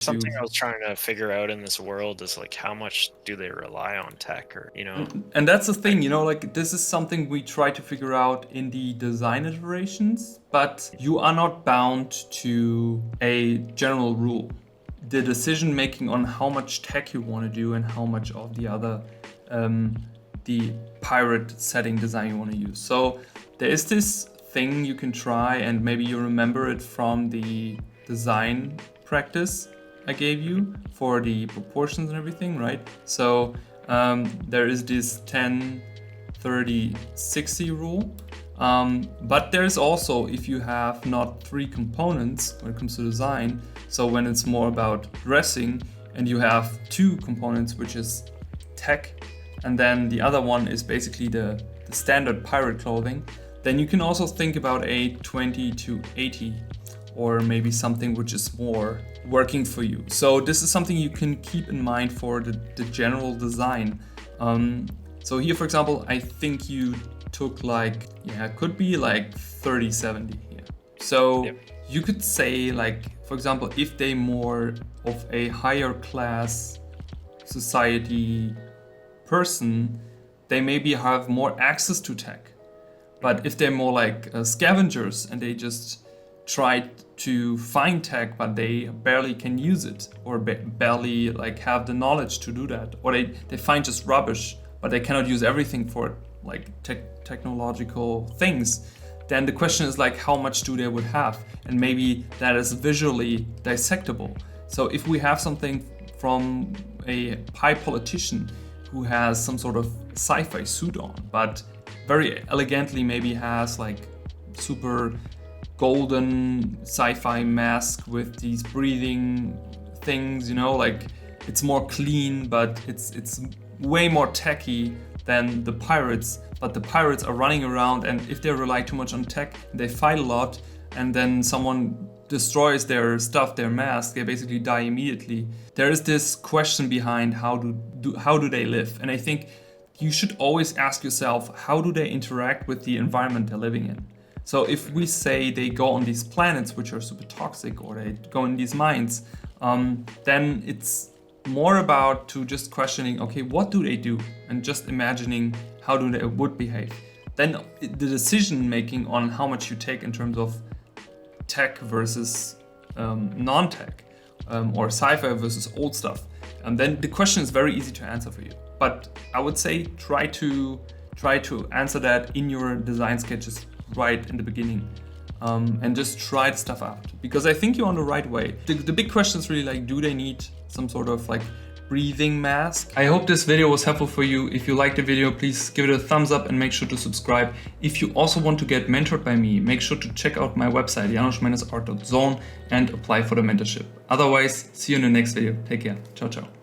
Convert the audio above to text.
to. Something I was trying to figure out in this world is like how much do they rely on tech, or And that's the thing, like this is something we try to figure out in the design iterations, but you are not bound to a general rule. The decision making on how much tech you want to do and how much of the other, the pirate setting design you want to use. So there is this thing you can try, and maybe you remember it from the design practice I gave you for the proportions and everything, right? So there is this 10, 30, 60 rule. But there's also, if you have not 3 components when it comes to design, so when it's more about dressing and you have 2 components, which is tech, and then the other one is basically the standard pirate clothing, then you can also think about a 20 to 80, or maybe something which is more working for you. So this is something you can keep in mind for the general design. So here, for example, I think you took it could be like 30-70 here. So Yep. you could say, for example, if they more of a higher class society person, they maybe have more access to tech. But if they're more like scavengers and they just try to find tech, but they barely can use it, or barely have the knowledge to do that, or they find just rubbish, but they cannot use everything for technological things, then the question is how much do they would have, and maybe that is visually dissectable. So if we have something from a high politician who has some sort of sci-fi suit on, but very elegantly maybe has super golden sci-fi mask with these breathing things, it's more clean, but it's way more techy than the pirates. But the pirates are running around, and if they rely too much on tech, they fight a lot, and then someone destroys their stuff, their mask, they basically die immediately. There is this question behind how do they live, and I think you should always ask yourself, how do they interact with the environment they're living in? So if we say they go on these planets which are super toxic, or they go in these mines, then it's more about to just questioning, okay, what do they do? And just imagining how do they would behave. Then the decision making on how much you take in terms of tech versus non-tech, or sci-fi versus old stuff. And then the question is very easy to answer for you. But I would say try to answer that in your design sketches right in the beginning, and just try the stuff out, because I think you're on the right way. The big question is really do they need some sort of breathing mask? I hope this video was helpful for you. If you liked the video, please give it a thumbs up and make sure to subscribe. If you also want to get mentored by me, make sure to check out my website, janusz-art.zone, and apply for the mentorship. Otherwise, see you in the next video. Take care. Ciao, ciao.